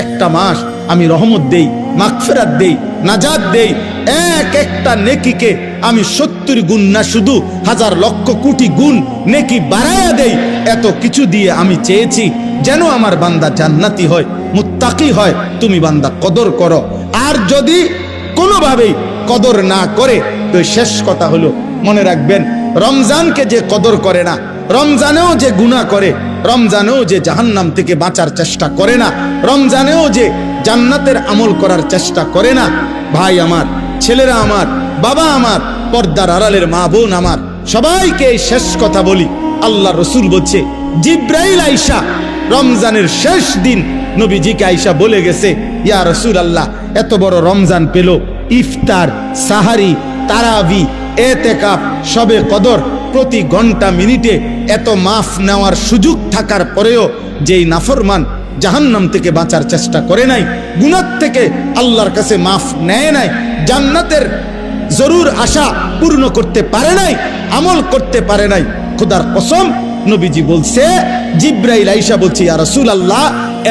একটা মাস আমি রহমত দেই, মাগফিরাত দেই, নাজাত দেই। এক একটা নেকিকে আমি 70 গুণ না, শুধু হাজার লক্ষ কোটি গুণ নেকি বাড়ায়া দেই। এত কিছু দিয়ে আমি চেয়েছি যেন আমার বান্দা জান্নাতি হয়, মুত্তাকি হয়। তুমি বান্দা কদর করো। আর যদি কোনোভাবেই কদর না করে, তো শেষ কথা হলো, মনে রাখবেন, রমজানকে যে কদর করে না, রমজানেও যে গুনাহ করে, রমজানেও যে জাহান্নাম থেকে বাঁচার চেষ্টা করে না, রমজানেও যে জান্নাতের আমল করার চেষ্টা করে না, ভাই আমার, ছেলেরা আমার, বাবা আমার, পর্দার আড়ালের মা বোন আমার, সবাইকে এই শেষ কথা বলি। আল্লাহ রসুল বলছে, জিব্রাইল আইসা রমজানের শেষ দিন নবীজিকে আইসা বলে গেছে, ইয়া রাসূল আল্লাহ, এত বড় রমজান পেল, ইফতার, সাহারি, তারাবি, এতেকাফ, শবে কদর, প্রতি ঘন্টা মিনিটে এত মাফ নেওয়ার সুযোগ থাকার পরেও যেই নাফরমান জাহান্নাম থেকে বাঁচার চেষ্টা করে নাই, গুনাহ থেকে আল্লাহর কাছে মাফ নেয় নাই, জান্নাতের জরুর আশা পূর্ণ করতে পারে নাই, আমল করতে পারে নাই, খোদার কসম নবীজি বলছে, জিব্রাইল আইসা বলছে, ইয়া রাসূলুল্লাহ,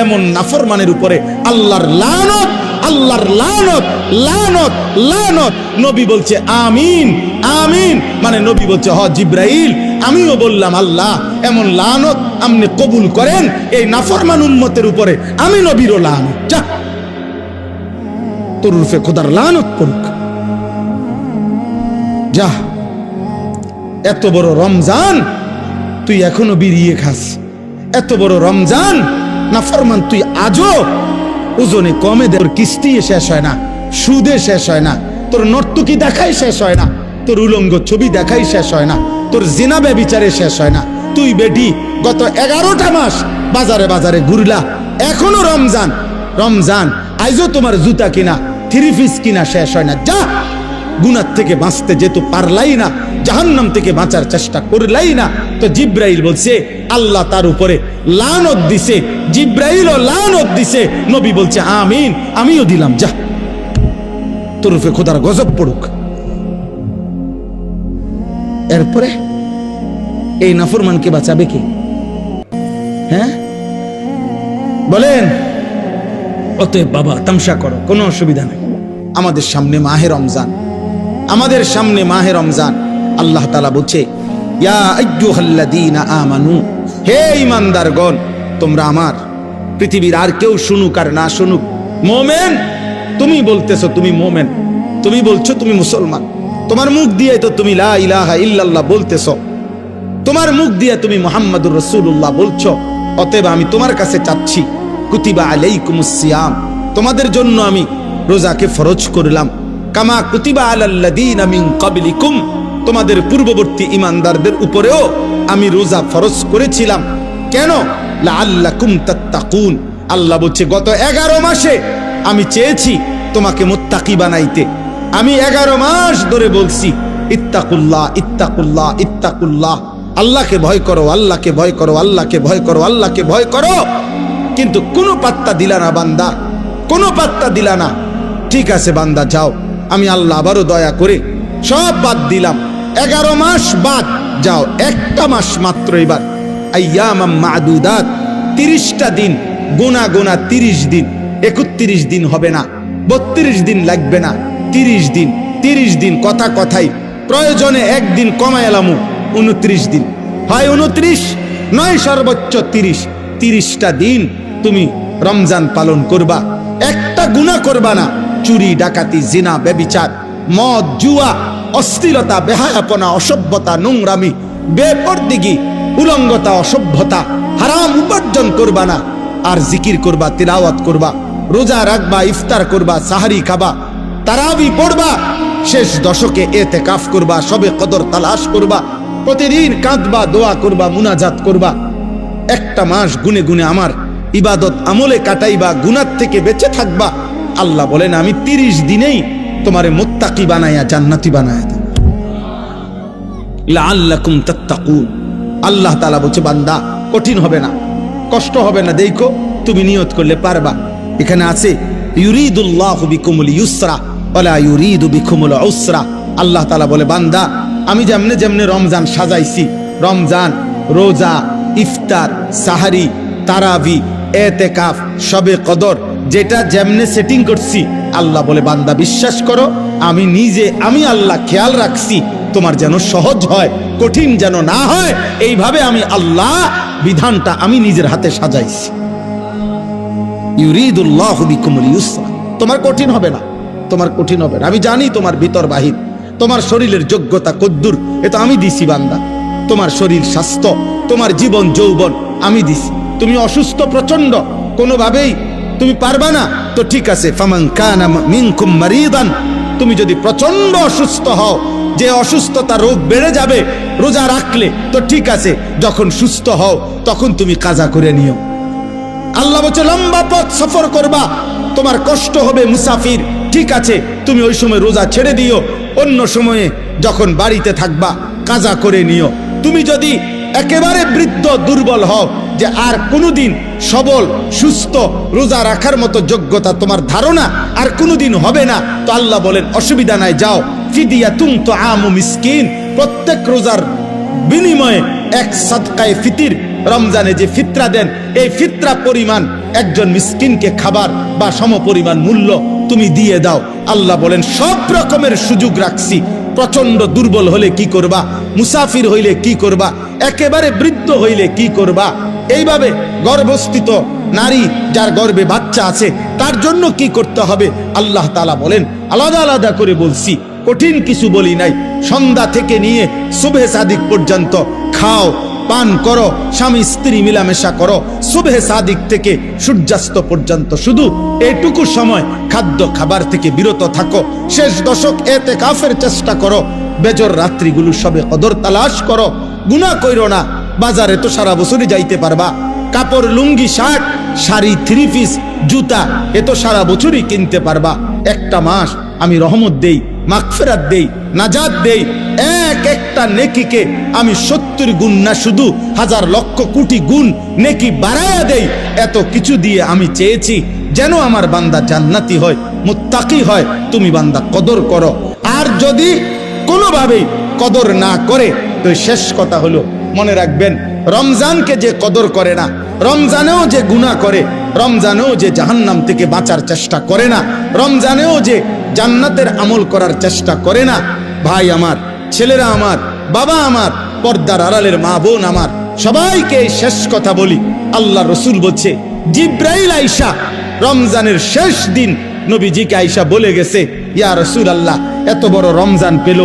এমন নাফরমানের উপরে আল্লাহর লানত, আল্লাহর লানত, লানত, লানত। নবী বলছে আমিন, আমিন। মানে নবী বলছে, হ জিব্রাইল, আমিও বললাম আল্লাহ, এমন লানত আপনি কবুল করেন এই নাফরমান উম্মতের উপরে, আমি নবীরও লানত। যা, তোর রূপে খোদার লানত পড়ুক। যা, এত বড় রমজান তুই এখনো বিড়িয়ে খাস, এত বড় রমজান নাফরমান তুই আজও ওজনে কমে দে, তোর কিস্তি শেষ হয় না, সুদে শেষ হয় না, তোর নর্তকী দেখাই শেষ হয় না, তোর উলঙ্গ ছবি দেখাই শেষ হয় না, তোর জিনা ব্যভিচারে শেষ হয় না। তুই বেটি গত 11টা মাস বাজারে বাজারে ঘুরলা, এখনো রমজান, রমজান আইজও তোমার জুতা কিনা, থ্রি পিস কিনা শেষ হয় না। যা, গুনাহ থেকে বাঁচতে যেহেতু পারলাই না, জাহান্নাম থেকে বাঁচার চেষ্টা করলাই না, তো জিব্রাইল বলছে আল্লাহ তার উপরে লানত দিছে, জিব্রাইলও লানত দিছে। নবী বলছে আমিন, আমিও দিলাম। যা, তোর উপরে খোদার গজব পড়ুক। এরপরে এই নাফরমানকে বাঁচাবে কে? হ্যাঁ বলেন? অতএব বাবা, তামসা করো, কোনো অসুবিধা নাই। আমাদের সামনে মাহে রমজান, আমাদের সামনে মাহে রমজান। আল্লাহ তাআলা বলছে, ইয়া আইয়ুহাল্লাযীনা আমানু, হে ঈমানদারগণ, তোমরা আমার, পৃথিবীর আর কেউ শুনুক আর না শুনুক, মুমিন, তুমি বলতেছো তুমি মুমিন, তুমি বলছো তুমি মুসলমান, তোমার মুখ দিয়ে তো তুমি লা ইলাহা ইল্লাল্লাহ বলতেছো, তোমার মুখ দিয়ে তুমি মুহাম্মাদুর রাসূলুল্লাহ বলছো। অতএব আমি তোমার কাছে চাচ্ছি, কুতিবা আলাইকুমুস সিয়াম, তোমাদের জন্য আমি রোজাকে ফরজ করলাম, কামা কুতিবা আলাল্লাযীনা মিন ক্বাবলিকুম, তোমাদের পূর্ববর্তী ঈমানদারদের উপরেও আমি রোজা ফরজ করেছিলাম। কেন? লাআল্লাকুম তাত্তাকুন। আল্লাহ বলছে, গত 11 মাসে আমি চেয়েছি তোমাকে মুত্তাকি বানাইতে। আমি 11 মাস ধরে বলছি, ইত্তাকুল্লাহ, ইত্তাকুল্লাহ, ইত্তাকুল্লাহ, আল্লাহকে ভয় করো, আল্লাহকে ভয় করো, আল্লাহকে ভয় করো, আল্লাহকে ভয় করো। কিন্তু কোনো পাত্তা দিলা না বান্দা, কোনো পাত্তা দিলা না। ঠিক আছে বান্দা, যাও, আমি আল্লাহ আবারও দয়া করে সব বাদ দিলাম, 11 মাস বাদ, যাও, একটা মাস মাত্র এবার, আইয়ামাম মাদুদাত, 30টা দিন, গোনা গোনা 30 দিন, 31 দিন হবে না, 32 দিন লাগবে না, 30 দিন, 30 দিন, কথা কথাই, প্রয়োজনে একদিন কমায় এলামু, 29 দিন, হয় 29, নয় সর্বোচ্চ 30। 30টা দিন তুমি রমজান পালন করবা, একটা গুনাহ করবা না, চুরি, ডাকাতি, জিনা, ব্যভিচার, মদ, জুয়া, অশ্লীলতা, বেহায়াপনা, অসভ্যতা, নোংরামি, বেপরদিগি, উলঙ্গতা, অসভ্যতা, হারাম উপার্জন করবা না। আর জিকির করবা, তিলাওয়াত করবা, রোজা রাখবা, ইফতার করবা, সাহারি খাবা, তারাবি পড়বা, শেষ দশকে এতেকাফ করবা, শবে কদর তালাশ করবা, প্রতিদিন কাঁদবা, দোয়া করবা, মুনাজাত করবা। একটা মাস গুনে গুনে আমার ইবাদত আমলে কাটাইবা, গুনাহ থেকে বেঁচে থাকবা। আল্লাহ বলেন, আমি 30 দিনেই তোমারে মুত্তাকি বানায়া জান্নাতি বানায়া দেব, লাআল্লাকুম তাত্তাকুন। আল্লাহ তাআলা বলছে, বান্দা, কঠিন হবে না, কষ্ট হবে না, দেখো তুমি নিয়ত করলে পারবা। এখানে আছে, ইউরিদুল্লাহু বিকুমুল ইউসরা ওয়ালা ইউরিদু বিকুমুল উসরা। আল্লাহ তাআলা বলে, বান্দা, আমি যেমনে যেমনে রমজান সাজাইছি, রমজান, রোজা, ইফতার, সাহারি, তারাবি, এতেকাফ, শবে কদর, যেটা যেমনে সেটিং করছি, আল্লাহ বলে বান্দা বিশ্বাস করো, আমি আল্লাহ খেয়াল রাখছি তোমার যেন সহজ হয়, কঠিন যেন না হয়। এইভাবে আমি আল্লাহ বিধানটা আমি নিজের হাতে সাজাইছি। ইউরিদুল্লাহু বিকুমুল ইউসরা, তোমার কঠিন হবে না, তোমার কঠিন হবে না। আমি জানি তোমার ভিতর বাহির, তোমার শরীরের যোগ্যতা কদ্দুর, এটা আমি দিছি বান্দা। তোমার শরীর স্বাস্থ্য, তোমার জীবন যৌবন আমি দিছি। তুমি অসুস্থ প্রচন্ড, কোনোভাবেই তুমি পারবা না, তো ঠিক আছে, ফামান কানা মিনকুম মারিদান, তুমি যদি প্রচন্ড অসুস্থ হও, যে অসুস্থতা রোগ বেড়ে যাবে রোজা রাখলে, তো ঠিক আছে, যখন সুস্থ হও তখন তুমি কাজা করে নিও। আল্লাহ বলছে লম্বা পথ সফর করবা, তোমার কষ্ট হবে মুসাফির, ঠিক আছে, তুমি ওই সময় রোজা ছেড়ে দিও, অন্য সময়ে যখন বাড়িতে থাকবা কাজা করে নিও। তুমি যদি একেবারে বৃদ্ধ দুর্বল হও, যে আর কোনোদিন সবল সুস্থ রোজা রাখার মতো যোগ্যতা তোমার ধারণা আর কোনোদিন হবে না, তো আল্লাহ বলেন অসুবিধা নাই, যাও ফিদিয়াতুন তুআমু মিসকিন, প্রত্যেক রোজার বিনিময়ে এক সাদকায়ে ফিতির, রমজানে যে ফিতরা দেন এই ফিতরা পরিমাণ একজন মিসকিনকে খাবার বা সমপরিমাণ মূল্য তুমি দিয়ে দাও। আল্লাহ বলেন সব রকমের সুযোগ রাখছি। প্রচন্ড দুর্বল হলে কি করবা, মুসাফির হইলে কি করবা, একেবারে বৃদ্ধ হইলে কি করবা, এইভাবে গর্ভস্থিত নারী যার গর্ভে বাচ্চা আছে তার জন্য কি করতে হবে, আল্লাহ তাআলা বলেন আলাদা আলাদা করে বলছি, কঠিন কিছু বলি নাই। সন্ধ্যা থেকে নিয়ে সুবহে সাদিক পর্যন্ত খাও, পান করো, স্বামী স্ত্রী মিলামেশা করো, সুবহে সাদিক থেকে সূর্যাস্ত পর্যন্ত শুধু এইটুকু সময় খাদ্য খাবার থেকে বিরত থাকো। শেষ দশক ইতিকাফের চেষ্টা করো, বেজর রাত্রিগুলো সবে কদর তালাশ করো, গুনাহ কইরো না। বাজারে তো সারা বছরই যাইতে পারবা, কাপড় লুঙ্গি শার্ট শাড়ি থ্রি পিস জুতা এ তো সারা বছরই কিনতে পারবা। একটা মাস আমি রহমত দেই, মাগফিরাত দেই, নাজাত দেই, এক একটা নেকিকে আমি 70 গুণ না শুধু হাজার লক্ষ কোটি গুণ নেকি বাড়ায়া দেই। এত কিছু দিয়ে আমি চেয়েছি যেন আমার বান্দা জান্নাতি হয়, মুত্তাকি হয়। তুমি বান্দা কদর করো, আর যদি কোনোভাবেই কদর না করে তো শেষ কথা হলো মনে রাখবেন, রমজানকে যে কদর করে না, রমজানেও যে গুনাহ করে, রমজানেও যে জাহান্নাম থেকে বাঁচার চেষ্টা করে না, রমজানেও যে জান্নাতের আমল করার চেষ্টা করে না, ভাই আমার, ছেলেরা আমার, বাবা আমার, পর্দার আড়ালের মা বোন আমার, সবাইকে শেষ কথা বলি। আল্লাহ রসুল বলছে জিব্রাইল আইসা রমজানের শেষ দিন নবীজিকে আইসা বলে গেছে, ইয়া রাসূলুল্লাহ, এত বড় রমজান পেল,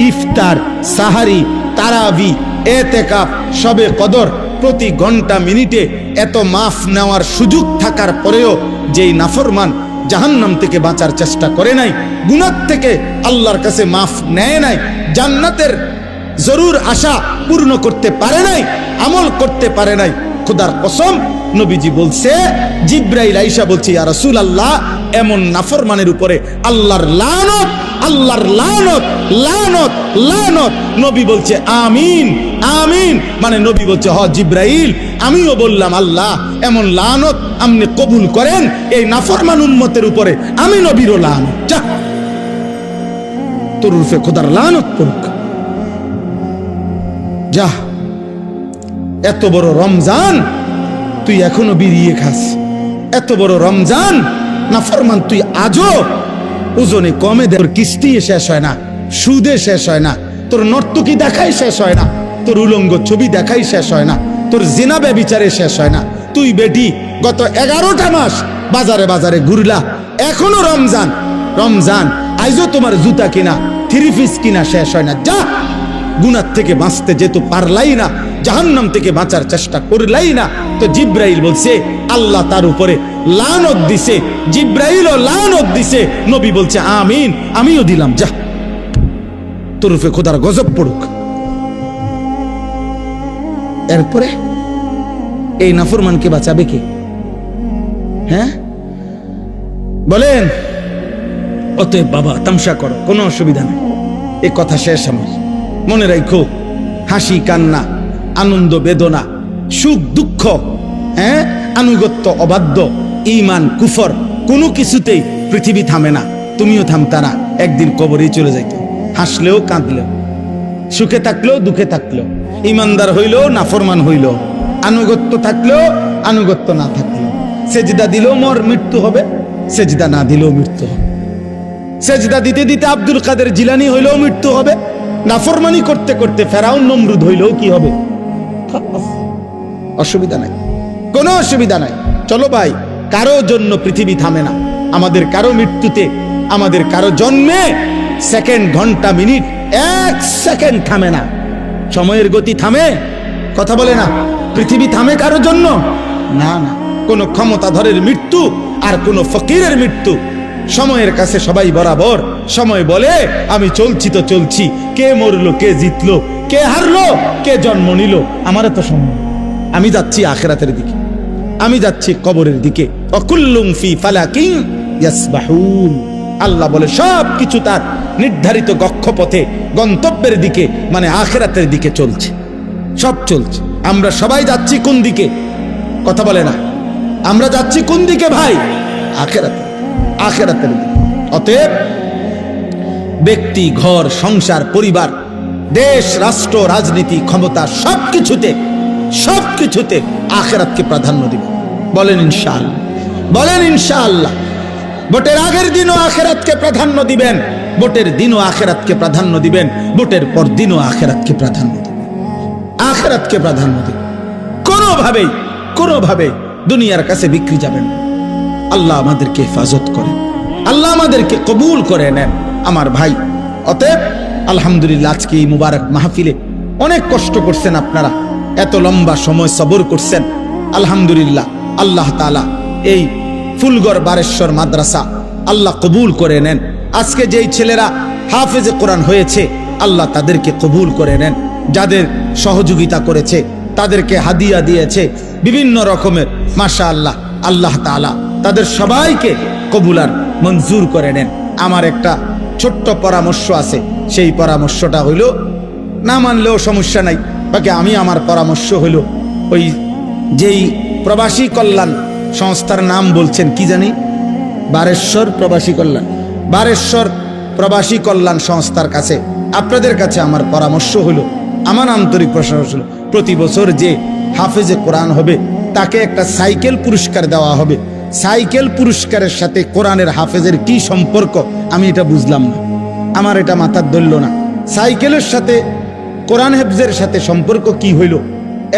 ইফতার, সাহারি, তারাবি, এতেকাফ, শবে কদর, প্রতি ঘন্টা মিনিটে এত মাফ নেওয়ার সুযোগ থাকার পরেও যেই নাফরমান জাহান্নাম থেকে বাঁচার চেষ্টা করে নাই, গুনাহ থেকে আল্লাহর কাছে মাফ নেয় নাই, জান্নাতের জরুর আশা পূর্ণ করতে পারে নাই, আমল করতে পারে নাই, খোদার কসম নবীজি বলছে, জিব্রাইল আইসা বলছে, ইয়া রাসূলুল্লাহ, এমন নাফরমানের উপরে আল্লাহর লানত, আল্লাহর লানত, লানত, লানত। নবী বলছে আমিন, আমিন, মানে নবী বলছে হ জিব্রাইল, আমিও বললাম আল্লাহ এমন লানত আপনি কবুল করেন এই নাফরমান উম্মতের উপরে, আমি নবীরও লানত, যা তোর রূপে খোদার লানত পড়ুক, যা। এত বড় রমজান তুই এখনো বিড়িয়ে খাস, এত বড় রমজান নাফরমান তুই আজও ওজনে কমে দে, তোর কিস্তি শেষ হয় না, সুদে শেষ হয় না, তোর নর্তকী দেখাই শেষ হয় না, তোর উলঙ্গ ছবি দেখাই শেষ হয় না, তোর জিনা ব্যভিচারে শেষ হয় না। তুই বেটি গত 11টা মাস বাজারে বাজারে ঘুরলা, এখনো রমজান, রমজান আইজও তোমার জুতা কিনা থ্রি পিস কিনা শেষ হয় না, যা। গুনাহ থেকে বাঁচতে যেহেতু পারলাই না, জাহান্নাম থেকে বাঁচার চেষ্টা করলাই না, তো জিব্রাইল বলছে আল্লাহ তার উপরে লানত দিছে, জিব্রাইলও লানত দিছে, নবী বলছে আমিন, আমিও দিলাম, যা তোর উপরে খোদার গজব পড়ুক। এরপরে এই নাফরমানকে বাঁচাবে কে? হ্যাঁ বলেন? অতএব বাবা তামসা করো, কোনো অসুবিধা নেই, এই কথা শেষ আমার। মনে রাখো, হাসি কান্না, আনন্দ বেদনা, সুখ দুঃখ, হ্যাঁ, আনুগত্য অবাধ্য, ঈমান কুফর, কোনো কিছুতেই পৃথিবী থামে না, তুমিও থামতা না, একদিন কবরেই চলে যাইত। হাসলেও কাঁদলেও, সুখে থাকলেও দুঃখে থাকলেও, ইমানদার হইলেও নাফরমান হইলেও, আনুগত্য থাকলেও আনুগত্য না থাকলেও, সেজদা দিলেও মৃত্যু হবে, সেজদা না দিলেও মৃত্যু হবে। সেজদা দিতে দিতে আব্দুল কাদের জিলানী হইলেও মৃত্যু হবে, নাফরমানি করতে করতে ফেরাউন নমরুদ হইলেও কি হবে? অসুবিধা নাই, কোনো অসুবিধা নাই। চলো ভাই, কারো জন্য পৃথিবী থামে না। আমাদের কারো মৃত্যুতে, আমাদের কারো জন্মে সেকেন্ড, ঘন্টা, মিনিট, এক সেকেন্ড থামে না। সময়ের গতি থামে? কথা বলে না। পৃথিবী থামে কারো জন্য? না না। কোন ক্ষমতাধরের মৃত্যু আর কোন ফকিরের মৃত্যু, সময়ের কাছে সবাই বরাবর। সময় বলে আমি চলছি তো চলছি, কে মরলো, কে জিতলো, কে হারলো, কে জন্ম নিল, আমার তো সময়। আমি যাচ্ছি আখিরাতের দিকে, আমি যাচ্ছি কবরের দিকে। অকুল্লুম ফি ফালাকিন ইয়াসবাহুন। আল্লাহ বলে সব কিছু তার নির্ধারিত কক্ষপথে, গন্তব্যের দিকে, মানে আখিরাতের দিকে চলছে, সব চলছে। আমরা সবাই যাচ্ছি কোন দিকে? কথা বলে না। আমরা যাচ্ছি কোন দিকে ভাই? আখিরাতে, আখিরাতের দিকে। অতএব ব্যক্তি, ঘর, সংসার, পরিবার, দেশ, রাষ্ট্র, রাজনীতি, ক্ষমতা, সবকিছুতে আখিরাতকে প্রাধান্য দিবেন। বলেন ইনশাআল্লাহ, বলেন ইনশাআল্লাহ। ভোটের আগের দিনও আখিরাতকে প্রাধান্য দিবেন, ভোটের দিনও আখিরাতকে প্রাধান্য দিবেন, ভোটের পর দিনও আখিরাতকে প্রাধান্য দিবেন, আখিরাতকে প্রাধান্য দিবেন। কোনোভাবে দুনিয়ার কাছে বিক্রি যাবেন। আল্লাহ আমাদেরকে হেফাজত করেন, আল্লাহ আমাদেরকে কবুল করে নেন আমার ভাই। অতএব আলহামদুলিল্লাহ, আজকে এই মুবারক মাহফিলে অনেক কষ্ট করছেন আপনারা, এত লম্বা সময় সবর করছেন। আলহামদুলিল্লাহ, আল্লাহ তাআলা এই ফুলগড় বারেশ্বর মাদ্রাসা আল্লাহ কবুল করে নেন। আজকে যেই ছেলেরা হাফেজে কোরআন হয়েছে, আল্লাহ তাদেরকে কবুল করে নেন। যাদের সহযোগিতা করেছে, তাদেরকে হাদিয়া দিয়েছে বিভিন্ন রকমের, মাশাআল্লাহ, আল্লাহ তাআলা তাদের সবাইকে কবুল আর মঞ্জুর করে নেন। আমার একটা ছোট্ট পরামর্শ আছে, সেই পরামর্শটা হইল, না মানলেও সমস্যা নাই, বাকি আমি আমার পরামর্শ হইল, ওই যেই প্রবাসী কল্যাণ সংস্থার নাম বলছেন কি জানি, বারেশ্বর প্রবাসী কল্যাণ, বারেশ্বর প্রবাসী কল্যাণ সংস্থার কাছে, আপনাদের কাছে আমার পরামর্শ হলো, আমার আন্তরিক প্রশংসা হলো, প্রতি বছর যে হাফেজে কোরআন হবে তাকে একটা সাইকেল পুরস্কার দেওয়া হবে। সাইকেল পুরস্কারের সাথে কোরআনের হাফেজের কি সম্পর্ক আমি এটা বুঝলাম না, আমার এটা মাথার ধরল না। সাইকেলের সাথে কোরআন হেফজের সাথে সম্পর্ক কি হইল?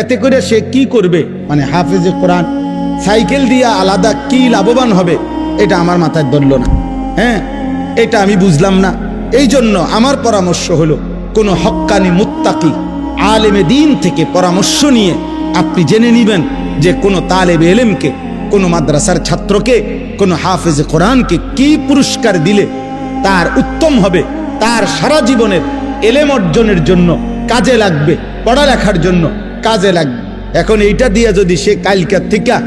এতে করে সে কি করবে? মানে হাফেজে কোরআন সাইকেল দিয়া আলাদা কি লাভবান হবে, এটা আমার মাথায় ধরল না। হ্যাঁ, এটা আমি বুঝলাম না। এই জন্য আমার পরামর্শ হলো, কোনো হক্কানি মুত্তাকি আলেমে দিন থেকে পরামর্শ নিয়ে আপনি জেনে নেবেন যে কোনো তালেবে ইলমকে, কোনো মাদ্রাসার ছাত্রকে, কোনো হাফেজে কোরআনকে কি পুরস্কার দিলে তার উত্তম হবে, তার সারা জীবনের এলেম অর্জনের জন্য কাজে লাগবে, পড়ালেখার জন্য কাজে লাগবে। এখন এইটা দিয়ে যদি সে কালকার থেকে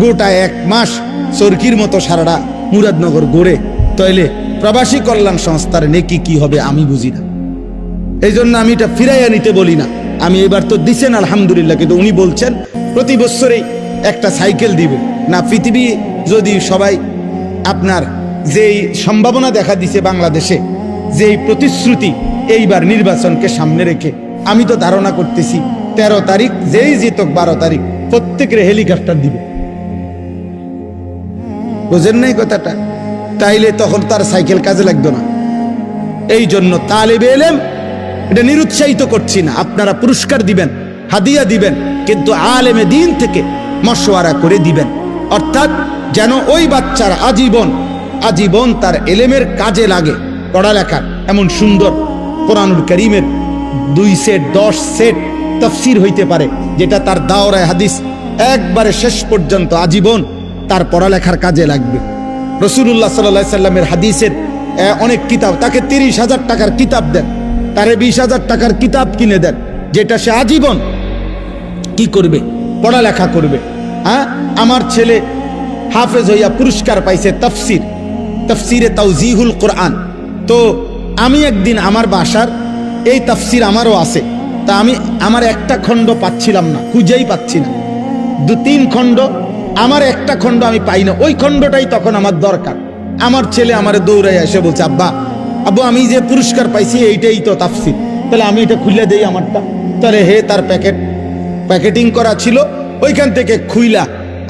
গোটা 1 মাস চরকির মতো সারাটা মুরাদনগর গড়ে, তাইলে প্রবাসী কল্যাণ সংস্থার নেকি কি হবে আমি বুঝি না। এই জন্য আমি এটা ফিরাইয়া নিতে বলি না। আমি এবার তো দিছেন আলহামদুলিল্লাহ, কিন্তু উনি বলছেন প্রতি বছরেই একটা সাইকেল দিবে না। পৃথিবী যদি সবাই, আপনার যেই সম্ভাবনা দেখা দিছে বাংলাদেশে, যেই প্রতিশ্রুতি এইবার নির্বাচনকে সামনে রেখে, আমি তো ধারণা করতেছি 13 তারিখ যেই জিতক 12 তারিখ প্রত্যেকের হেলিকপ্টার দিবে। বুঝেন নাই কথাটা? তাইলে তখন তার সাইকেল কাজে লাগতো না। এই জন্য তালেবে ইলম, এটা নিরুৎসাহিত করছি না, আপনারা পুরস্কার দিবেন, হাদিয়া দিবেন, কিন্তু আলেমে দিন থেকে মশওয়ারা করে দিবেন। অর্থাৎ যেন ওই বাচ্চার আজীবন তার এলেমের কাজে লাগে, পড়ালেখার। এমন সুন্দর কোরআনুল কারীমের 2 সেট 10 সেট তাফসীর হইতে পারে, যেটা তার দাওরায়ে হাদিস একবারে শেষ পর্যন্ত আজীবন তার পড়ালেখার কাজে লাগবে। রাসূলুল্লাহ সাল্লাল্লাহু আলাইহি সাল্লামের হাদিসের অনেক কিতাব, তাকে 30,000 টাকার কিতাব দেন, তারে 20,000 টাকার কিতাব কিনে দেন, যেটা সে আজীবন কি করবে? পড়ালেখা করবে। হ্যাঁ, আমার ছেলে হাফেজ হইয়া পুরস্কার পাইছে তাফসিরে তাওজিহুল কোরআন। তো আমি একদিন আমার বাসার এই তাফসির আমারও আছে, তা আমি আমার একটা খণ্ড পাচ্ছিলাম না, খুঁজেই পাচ্ছি না। 2-3 খণ্ড, আমার একটা খণ্ড আমি পাই না, ওই খণ্ডটাই তখন আমার দরকার। আমার ছেলে আমারে দৌড়াই এসে বলছে, আব্বু আমি যে পুরস্কার পাইছি এইটাই তো তাফসির, তাহলে আমি এটা খুলে দেই আমারটা। তাহলে হে, তার প্যাকেটিং করা ছিল, ওইখান থেকে খুইলা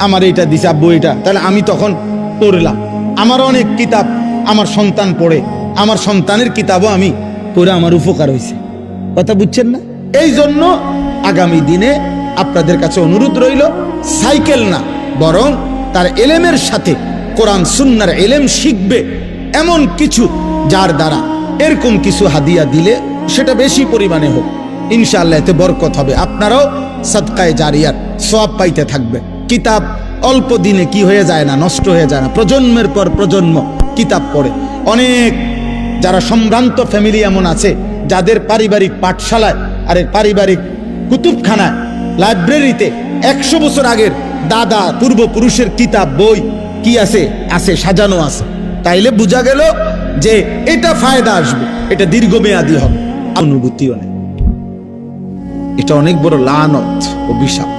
আমার এইটা দিছে আব্বু এটা, তাহলে আমি তখন পড়লাম। আমার অনেক কিতাব আমার সন্তান পড়ে, আমার সন্তানের কিতাবও আমি পড়ে আমার উপকার হয়েছে। কথা বুঝছেন না? এই জন্য আগামী দিনে আপনাদের কাছে অনুরোধ রইল, সাইকেল না বরং তার এলেমের সাথে কোরআন সুন্নাহর এলেম শিখবে এমন কিছু, যার দ্বারা এরকম কিছু হাদিয়া দিলে সেটা বেশি পরিমাণে হোক, ইনশাআল্লাহ এতে বরকত হবে। আপনারাও সাদকায়ে জারিয়ার সওয়াব পাইতে থাকবে। কিতাব অল্প দিনে কি হয়ে যায় না, নষ্ট হয়ে যায় না। প্রজন্মের পর প্রজন্ম কিতাব পড়ে। অনেক যারা সম্ভ্রান্ত ফ্যামিলি এমন আছে যাদের পারিবারিক পাঠশালায় আরে পারিবারিক কুতুবখানায় লাইব্রেরিতে 100 বছর আগের দাদা পূর্বপুরুষের কিতাব বই কি আছে আছে সাজানো আছে। তাইলে বোঝা গেল যে এটা ফায়দা আসবে, এটা দীর্ঘমেয়াদী হবে। অনুভূতিও নেই। এটা অনেক বড় লানত, অভিশাপ।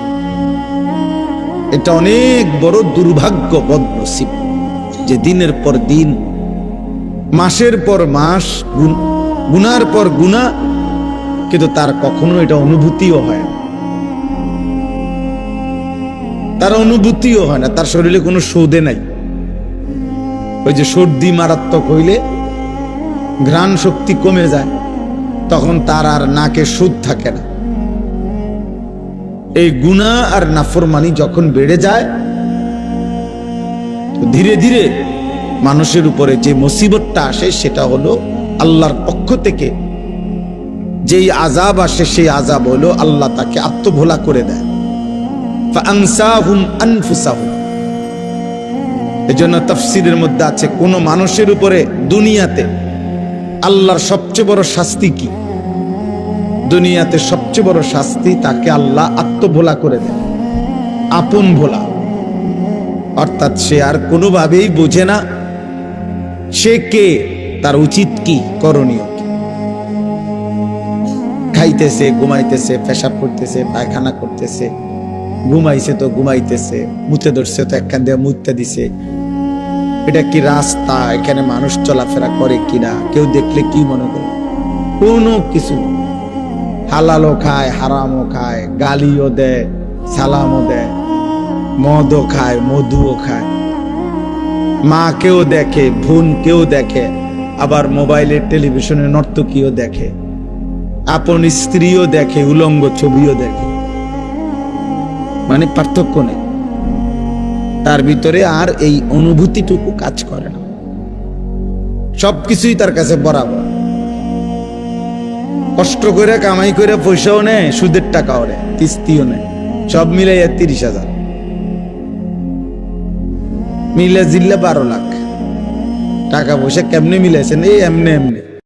এটা অনেক বড় দুর্ভাগ্য, বদনসিব, যে দিনের পর দিন, মাসের পর মাস, গুনার পর গুনাহ, কিন্তু তার কখনো এটা অনুভূতিও হয় না। তার অনুভূতিও হয় না, তার শরীরে কোনো সৌদে নাই। ওই যে সর্দি মারাত্মক হইলে ঘ্রাণ শক্তি কমে যায়, তখন তার আর নাকে সুদ থাকে না। এই গুনাহ আর নাফরমানি যখন বেড়ে যায়, ধীরে ধীরে মানুষের উপরে যে মুসিবতটা আসে সেটা হলো আল্লাহর পক্ষ থেকে যেই আযাব আসে, সেই আযাব হলো আল্লাহ তাকে আত্মভোলা করে দেয়। ফাআনসাহুম আনফুসাহুম। এজন্য তাফসীরের মধ্যে আছে, কোন মানুষের উপরে দুনিয়াতে আল্লাহর সবচেয়ে বড় শাস্তি কি? দুনিয়াতে সবচেয়ে বড় শাস্তি তাকে আল্লাহ আত্মভোলা করে দেয়, আপন ভোলা। অর্থাৎ সে আর কোনোভাবেই বোঝে না সে কে, তার উচিত কি, করণীয় কি। খাইতেছে, ঘুমাইতেছে, পেশাব করতেছে, পায়খানা করতেছে, ঘুমাইছে তো ঘুমাইতেছে, মুতে ধরছে তো একখান দিয়ে মুতে দিছে। এটা কি রাস্তা? এখানে মানুষ চলাফেরা করে কিনা, কেউ দেখলে কি মনে করে? কোনো কিছু। হালালও খায়, হারামও খায়, গালিও দেয়, সালামও দেয়, মদও খায়, মধুও খায়, মাকেও দেখে, বোনকেও দেখে, আবার মোবাইলে টেলিভিশনে নর্তকীও দেখে, আপন স্ত্রীও দেখে, উলঙ্গ ছবিও দেখে। মানে পার্থক্য নেই তার ভিতরে, আর এই অনুভূতিটুকু কাজ করে না। সবকিছুই তার কাছে বরাবর। কষ্ট করে কামাই করে পয়সাও নেয়, সুদের টাকাও নেয়, কিস্তিও নেয়, সব মিলে 30,000, মিলে জিল্লা 12 লাখ টাকা পয়সা কেমনে মিলাইছেন? এই এমনি এমনি।